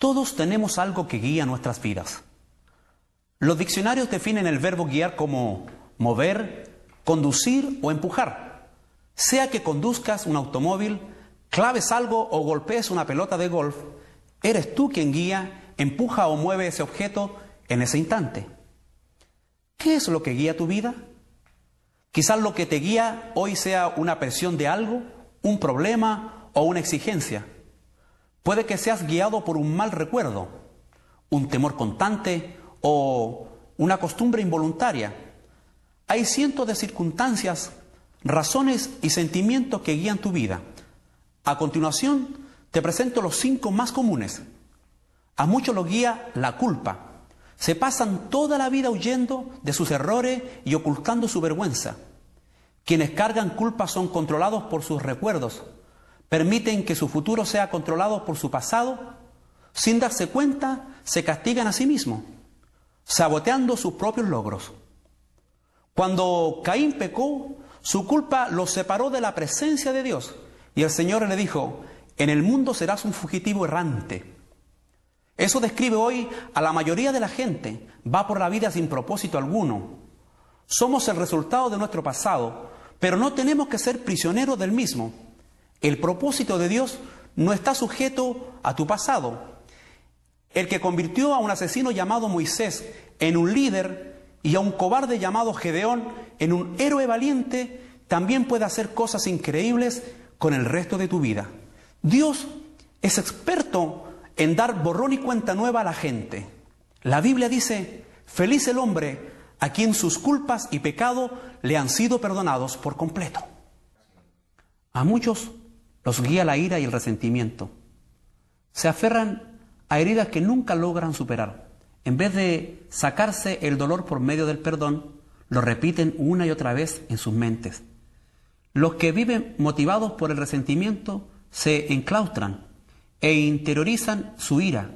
Todos tenemos algo que guía nuestras vidas. Los diccionarios definen el verbo guiar como mover, conducir o empujar. Sea que conduzcas un automóvil, claves algo o golpees una pelota de golf, eres tú quien guía, empuja o mueve ese objeto en ese instante. ¿Qué es lo que guía tu vida? Quizás lo que te guía hoy sea una presión de algo, un problema o una exigencia. Puede que seas guiado por un mal recuerdo, un temor constante o una costumbre involuntaria. Hay cientos de circunstancias, razones y sentimientos que guían tu vida. A continuación, te presento los 5 más comunes. A muchos los guía la culpa. Se pasan toda la vida huyendo de sus errores y ocultando su vergüenza. Quienes cargan culpa son controlados por sus recuerdos. Permiten que su futuro sea controlado por su pasado. Sin darse cuenta, se castigan a sí mismos, saboteando sus propios logros. Cuando Caín pecó, su culpa los separó de la presencia de Dios. Y el Señor le dijo: en el mundo serás un fugitivo errante. Eso describe hoy a la mayoría de la gente. Va por la vida sin propósito alguno. Somos el resultado de nuestro pasado, pero no tenemos que ser prisioneros del mismo. El propósito de Dios no está sujeto a tu pasado. El que convirtió a un asesino llamado Moisés en un líder y a un cobarde llamado Gedeón en un héroe valiente, también puede hacer cosas increíbles con el resto de tu vida. Dios es experto en dar borrón y cuenta nueva a la gente. La Biblia dice: feliz el hombre a quien sus culpas y pecado le han sido perdonados por completo. A muchos los guía la ira y el resentimiento. Se aferran a heridas que nunca logran superar. En vez de sacarse el dolor por medio del perdón, lo repiten una y otra vez en sus mentes. Los que viven motivados por el resentimiento se enclaustran e interiorizan su ira.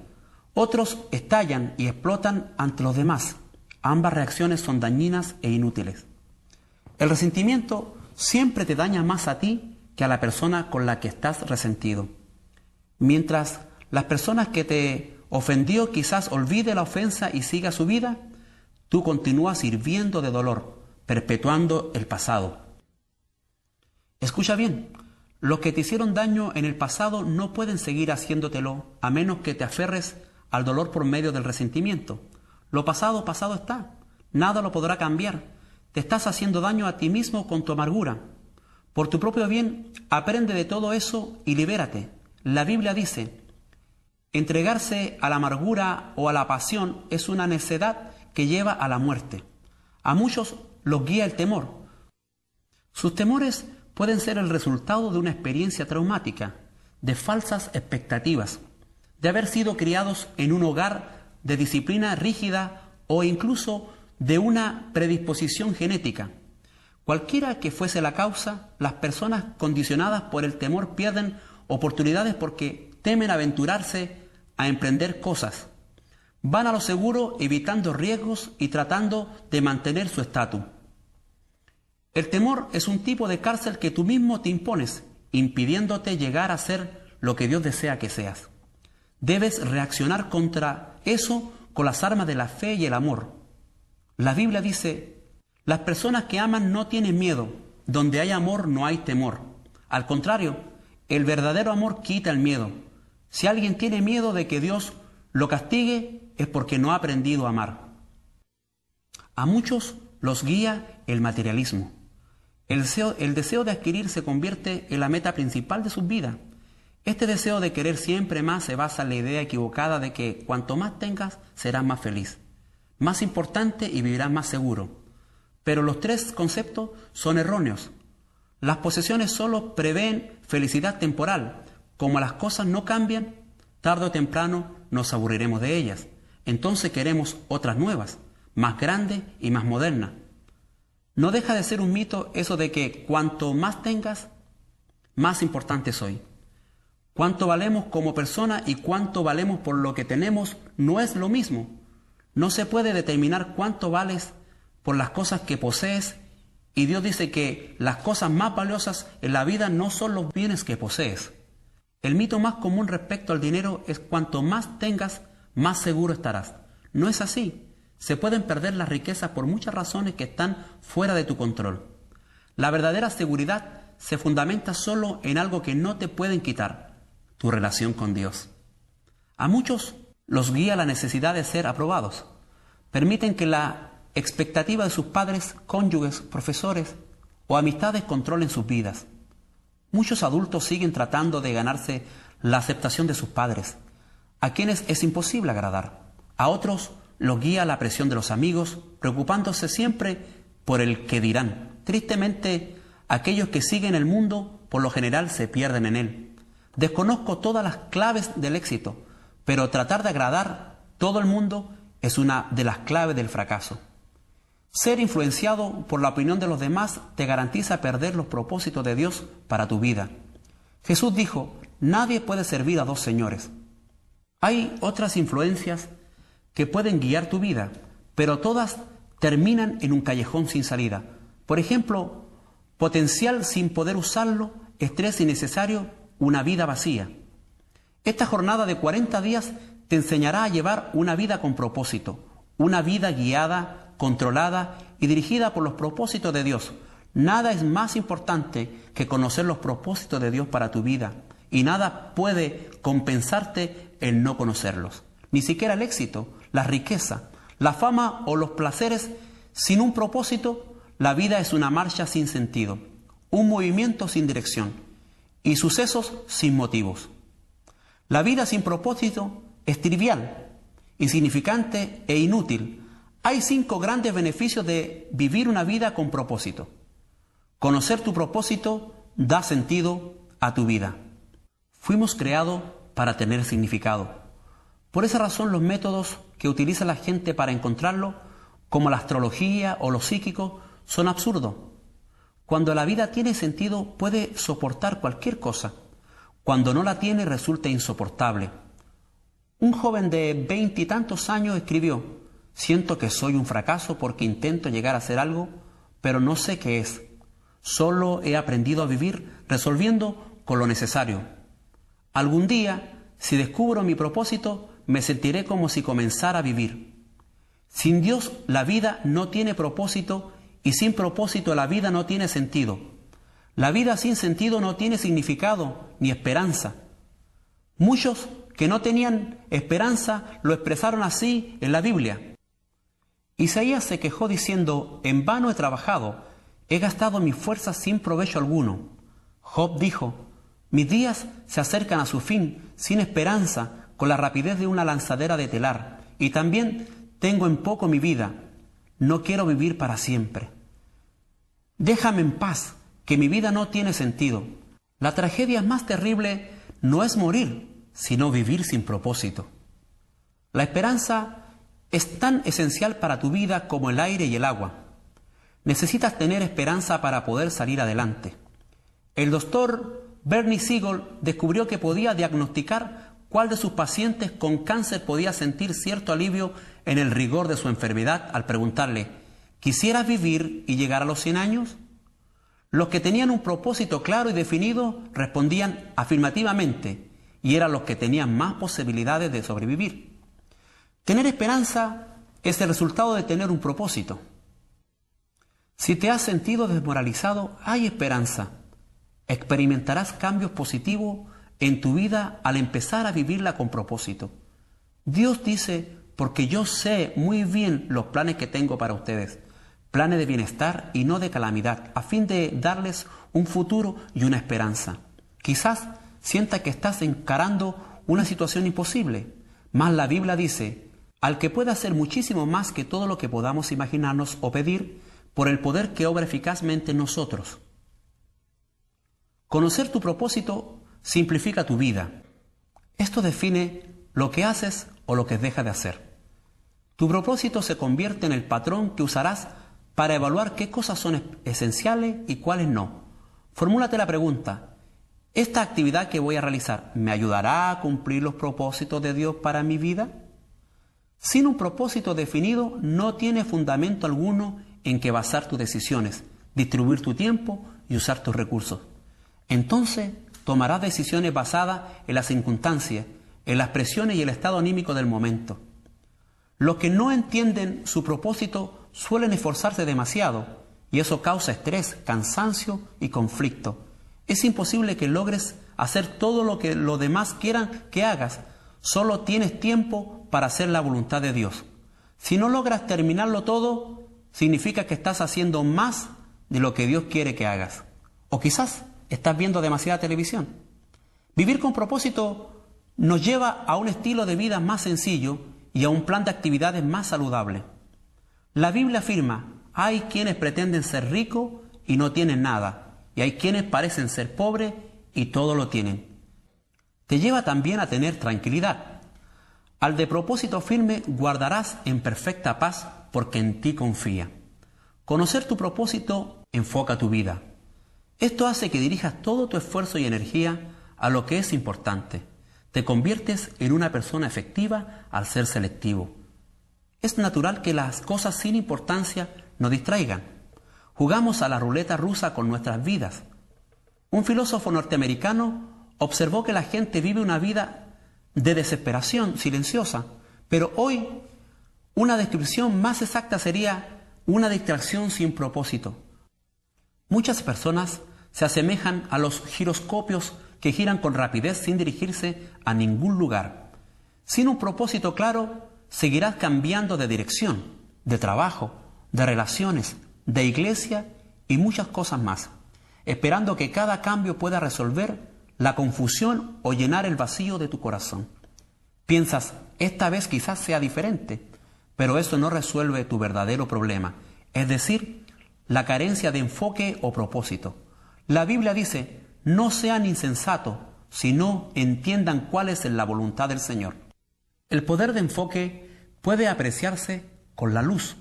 Otros estallan y explotan ante los demás. Ambas reacciones son dañinas e inútiles. El resentimiento siempre te daña más a ti que a la persona con la que estás resentido. Mientras las personas que te ofendió quizás olvide la ofensa y siga su vida, tú continúas hirviendo de dolor, perpetuando el pasado. Escucha bien, los que te hicieron daño en el pasado no pueden seguir haciéndotelo a menos que te aferres al dolor por medio del resentimiento. Lo pasado, pasado está. Nada lo podrá cambiar. Te estás haciendo daño a ti mismo con tu amargura. Por tu propio bien, aprende de todo eso y libérate. La Biblia dice: entregarse a la amargura o a la pasión es una necedad que lleva a la muerte. A muchos los guía el temor. Sus temores pueden ser el resultado de una experiencia traumática, de falsas expectativas, de haber sido criados en un hogar de disciplina rígida o incluso de una predisposición genética. Cualquiera que fuese la causa, las personas condicionadas por el temor pierden oportunidades porque temen aventurarse a emprender cosas. Van a lo seguro evitando riesgos y tratando de mantener su estatus. El temor es un tipo de cárcel que tú mismo te impones, impidiéndote llegar a ser lo que Dios desea que seas. Debes reaccionar contra eso con las armas de la fe y el amor. La Biblia dice: las personas que aman no tienen miedo. Donde hay amor no hay temor. Al contrario, el verdadero amor quita el miedo. Si alguien tiene miedo de que Dios lo castigue, es porque no ha aprendido a amar. A muchos los guía el materialismo. El deseo de adquirir se convierte en la meta principal de sus vidas. Este deseo de querer siempre más se basa en la idea equivocada de que cuanto más tengas, serás más feliz, más importante y vivirás más seguro. Pero los 3 conceptos son erróneos. Las posesiones solo prevén felicidad temporal. Como las cosas no cambian, tarde o temprano nos aburriremos de ellas. Entonces queremos otras nuevas, más grandes y más modernas. No deja de ser un mito eso de que cuanto más tengas, más importante soy. Cuánto valemos como persona y cuánto valemos por lo que tenemos no es lo mismo. No se puede determinar cuánto vales por las cosas que posees, y Dios dice que las cosas más valiosas en la vida no son los bienes que posees. El mito más común respecto al dinero es cuanto más tengas, más seguro estarás. No es así. Se pueden perder las riquezas por muchas razones que están fuera de tu control. La verdadera seguridad se fundamenta solo en algo que no te pueden quitar: tu relación con Dios. A muchos los guía la necesidad de ser aprobados. Permiten que la expectativa de sus padres, cónyuges, profesores o amistades controlen sus vidas. Muchos adultos siguen tratando de ganarse la aceptación de sus padres, a quienes es imposible agradar. A otros los guía la presión de los amigos, preocupándose siempre por el qué dirán. Tristemente, aquellos que siguen el mundo por lo general se pierden en él. Desconozco todas las claves del éxito, pero tratar de agradar a todo el mundo es una de las claves del fracaso. Ser influenciado por la opinión de los demás te garantiza perder los propósitos de Dios para tu vida. Jesús dijo: nadie puede servir a dos señores. Hay otras influencias que pueden guiar tu vida, pero todas terminan en un callejón sin salida. Por ejemplo, potencial sin poder usarlo, estrés innecesario, una vida vacía. Esta jornada de 40 días te enseñará a llevar una vida con propósito, una vida guiada, controlada y dirigida por los propósitos de Dios. Nada es más importante que conocer los propósitos de Dios para tu vida, y nada puede compensarte el no conocerlos. Ni siquiera el éxito, la riqueza, la fama o los placeres. Sin un propósito, la vida es una marcha sin sentido, un movimiento sin dirección y sucesos sin motivos. La vida sin propósito es trivial, insignificante e inútil. Hay 5 grandes beneficios de vivir una vida con propósito. Conocer tu propósito da sentido a tu vida. Fuimos creados para tener significado. Por esa razón, los métodos que utiliza la gente para encontrarlo, como la astrología o lo psíquico, son absurdos. Cuando la vida tiene sentido, puede soportar cualquier cosa. Cuando no la tiene, resulta insoportable. Un joven de 20 y tantos años escribió: siento que soy un fracaso porque intento llegar a hacer algo, pero no sé qué es. Solo he aprendido a vivir resolviendo con lo necesario. Algún día, si descubro mi propósito, me sentiré como si comenzara a vivir. Sin Dios, la vida no tiene propósito, y sin propósito la vida no tiene sentido. La vida sin sentido no tiene significado ni esperanza. Muchos que no tenían esperanza lo expresaron así en la Biblia. Isaías se quejó diciendo: en vano he trabajado, he gastado mis fuerzas sin provecho alguno. Job dijo: mis días se acercan a su fin, sin esperanza, con la rapidez de una lanzadera de telar, y también tengo en poco mi vida, no quiero vivir para siempre. Déjame en paz, que mi vida no tiene sentido. La tragedia más terrible no es morir, sino vivir sin propósito. La esperanza es tan esencial para tu vida como el aire y el agua. Necesitas tener esperanza para poder salir adelante. El doctor Bernie Siegel descubrió que podía diagnosticar cuál de sus pacientes con cáncer podía sentir cierto alivio en el rigor de su enfermedad al preguntarle: ¿quisieras vivir y llegar a los 100 años? Los que tenían un propósito claro y definido respondían afirmativamente, y eran los que tenían más posibilidades de sobrevivir. Tener esperanza es el resultado de tener un propósito. Si te has sentido desmoralizado, hay esperanza. Experimentarás cambios positivos en tu vida al empezar a vivirla con propósito. Dios dice: porque yo sé muy bien los planes que tengo para ustedes, planes de bienestar y no de calamidad, a fin de darles un futuro y una esperanza. Quizás sienta que estás encarando una situación imposible, mas la Biblia dice: al que puede hacer muchísimo más que todo lo que podamos imaginarnos o pedir, por el poder que obra eficazmente en nosotros. Conocer tu propósito simplifica tu vida. Esto define lo que haces o lo que dejas de hacer. Tu propósito se convierte en el patrón que usarás para evaluar qué cosas son esenciales y cuáles no. Formúlate la pregunta: ¿esta actividad que voy a realizar me ayudará a cumplir los propósitos de Dios para mi vida? Sin un propósito definido, no tiene fundamento alguno en que basar tus decisiones, distribuir tu tiempo y usar tus recursos. Entonces, tomarás decisiones basadas en las circunstancias, en las presiones y el estado anímico del momento. Los que no entienden su propósito suelen esforzarse demasiado y eso causa estrés, cansancio y conflicto. Es imposible que logres hacer todo lo que los demás quieran que hagas. Solo tienes tiempo para hacer la voluntad de Dios. Si no logras terminarlo todo, significa que estás haciendo más de lo que Dios quiere que hagas. O quizás estás viendo demasiada televisión. Vivir con propósito nos lleva a un estilo de vida más sencillo y a un plan de actividades más saludable. La Biblia afirma: hay quienes pretenden ser ricos y no tienen nada, y hay quienes parecen ser pobres y todo lo tienen. Te lleva también a tener tranquilidad. Al de propósito firme guardarás en perfecta paz porque en ti confía. Conocer tu propósito enfoca tu vida. Esto hace que dirijas todo tu esfuerzo y energía a lo que es importante. Te conviertes en una persona efectiva al ser selectivo. Es natural que las cosas sin importancia nos distraigan. Jugamos a la ruleta rusa con nuestras vidas. Un filósofo norteamericano observó que la gente vive una vida de desesperación silenciosa, pero hoy una descripción más exacta sería una distracción sin propósito. Muchas personas se asemejan a los giroscopios que giran con rapidez sin dirigirse a ningún lugar. Sin un propósito claro, seguirás cambiando de dirección, de trabajo, de relaciones, de iglesia y muchas cosas más, esperando que cada cambio pueda resolver la confusión o llenar el vacío de tu corazón. Piensas, esta vez quizás sea diferente, pero eso no resuelve tu verdadero problema, es decir, la carencia de enfoque o propósito. La Biblia dice: no sean insensatos, sino entiendan cuál es la voluntad del Señor. El poder de enfoque puede apreciarse con la luz.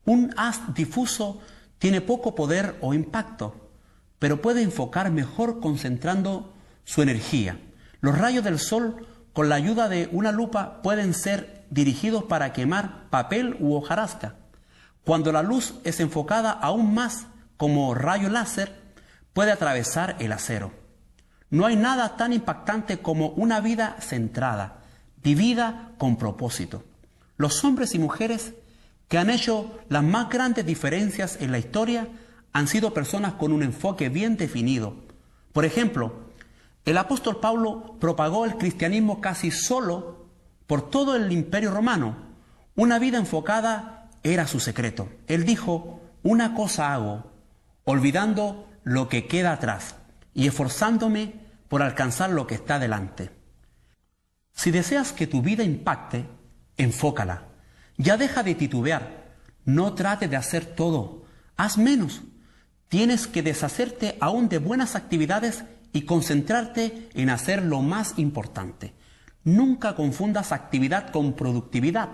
Un haz difuso tiene poco poder o impacto, pero puede enfocar mejor concentrando su energía. Los rayos del sol, con la ayuda de una lupa, pueden ser dirigidos para quemar papel u hojarasca. Cuando la luz es enfocada aún más como rayo láser, puede atravesar el acero. No hay nada tan impactante como una vida centrada, vivida con propósito. Los hombres y mujeres que han hecho las más grandes diferencias en la historia han sido personas con un enfoque bien definido. Por ejemplo, el apóstol Pablo propagó el cristianismo casi solo por todo el Imperio Romano. Una vida enfocada era su secreto. Él dijo: una cosa hago, olvidando lo que queda atrás y esforzándome por alcanzar lo que está delante. Si deseas que tu vida impacte, enfócala. Ya deja de titubear. No trates de hacer todo. Haz menos. Tienes que deshacerte aún de buenas actividades y concentrarte en hacer lo más importante. Nunca confundas actividad con productividad.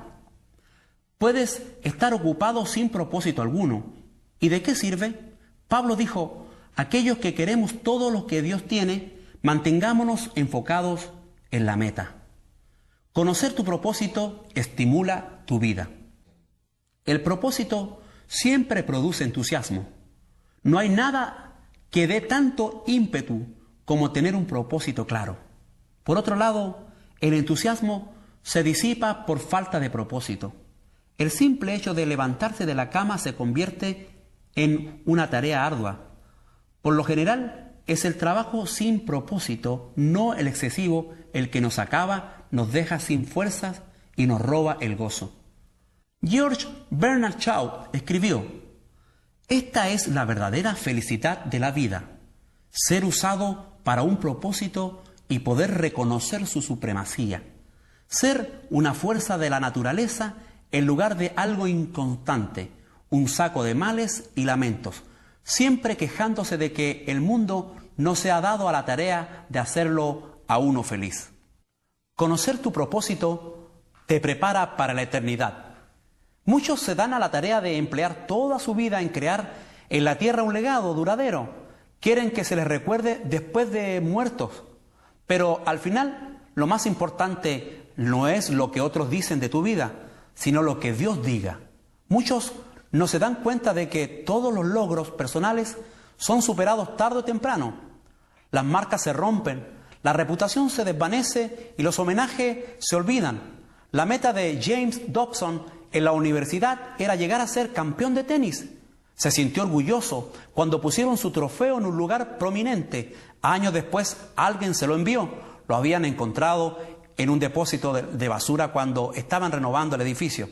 Puedes estar ocupado sin propósito alguno. ¿Y de qué sirve? Pablo dijo: aquellos que queremos todo lo que Dios tiene, mantengámonos enfocados en la meta. Conocer tu propósito estimula tu vida. El propósito siempre produce entusiasmo. No hay nada que dé tanto ímpetu como tener un propósito claro. Por otro lado, el entusiasmo se disipa por falta de propósito. El simple hecho de levantarse de la cama se convierte en una tarea ardua. Por lo general, es el trabajo sin propósito, no el excesivo, el que nos acaba, nos deja sin fuerzas y nos roba el gozo. George Bernard Shaw escribió: esta es la verdadera felicidad de la vida, ser usado para un propósito y poder reconocer su supremacía, ser una fuerza de la naturaleza en lugar de algo inconstante, un saco de males y lamentos, siempre quejándose de que el mundo no se ha dado a la tarea de hacerlo a uno feliz. Conocer tu propósito te prepara para la eternidad. Muchos se dan a la tarea de emplear toda su vida en crear en la tierra un legado duradero. Quieren que se les recuerde después de muertos. Pero al final, lo más importante no es lo que otros dicen de tu vida, sino lo que Dios diga. Muchos no se dan cuenta de que todos los logros personales son superados tarde o temprano. las marcas se rompen, la reputación se desvanece y los homenajes se olvidan. La meta de James Dobson en la universidad era llegar a ser campeón de tenis. Se sintió orgulloso cuando pusieron su trofeo en un lugar prominente. Años después alguien se lo envió. Lo habían encontrado en un depósito de basura cuando estaban renovando el edificio.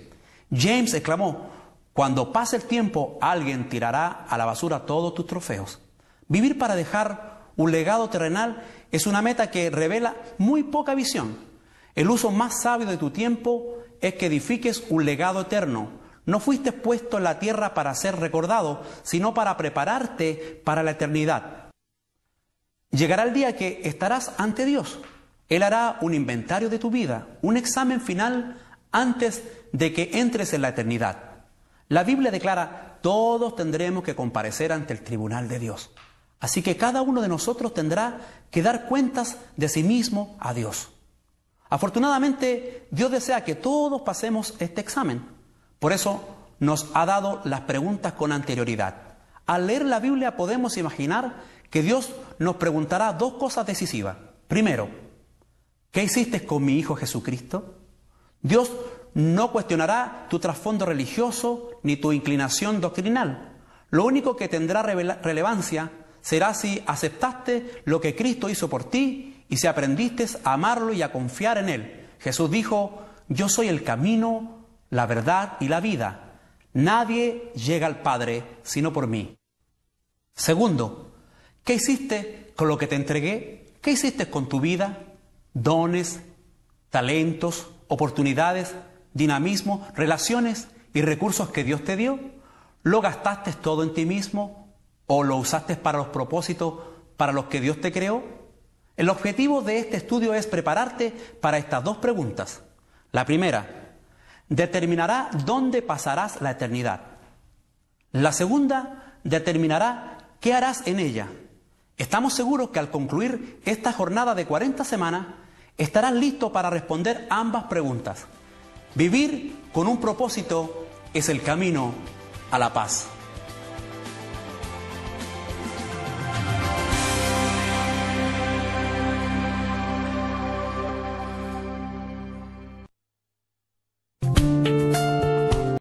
James exclamó: cuando pase el tiempo, alguien tirará a la basura todos tus trofeos. Vivir para dejar un legado terrenal es una meta que revela muy poca visión. El uso más sabio de tu tiempo es que edifiques un legado eterno. No fuiste puesto en la tierra para ser recordado, sino para prepararte para la eternidad. Llegará el día que estarás ante Dios. Él hará un inventario de tu vida, un examen final antes de que entres en la eternidad. La Biblia declara: todos tendremos que comparecer ante el tribunal de Dios. Así que cada uno de nosotros tendrá que dar cuentas de sí mismo a Dios. Afortunadamente, Dios desea que todos pasemos este examen. Por eso nos ha dado las preguntas con anterioridad. Al leer la Biblia podemos imaginar que Dios nos preguntará dos cosas decisivas. Primero, ¿qué hiciste con mi Hijo Jesucristo? Dios no cuestionará tu trasfondo religioso ni tu inclinación doctrinal. Lo único que tendrá relevancia será si aceptaste lo que Cristo hizo por ti y si aprendiste a amarlo y a confiar en Él. Jesús dijo: yo soy el camino, la verdad y la vida. Nadie llega al Padre sino por mí. Segundo, ¿qué hiciste con lo que te entregué? ¿Qué hiciste con tu vida? Dones, talentos, oportunidades, dinamismo, relaciones y recursos que Dios te dio. ¿Lo gastaste todo en ti mismo o lo usaste para los propósitos para los que Dios te creó? El objetivo de este estudio es prepararte para estas dos preguntas. La primera, determinará dónde pasarás la eternidad. La segunda, determinará qué harás en ella. Estamos seguros que al concluir esta jornada de 40 semanas, estarás listo para responder ambas preguntas. Vivir con un propósito es el camino a la paz.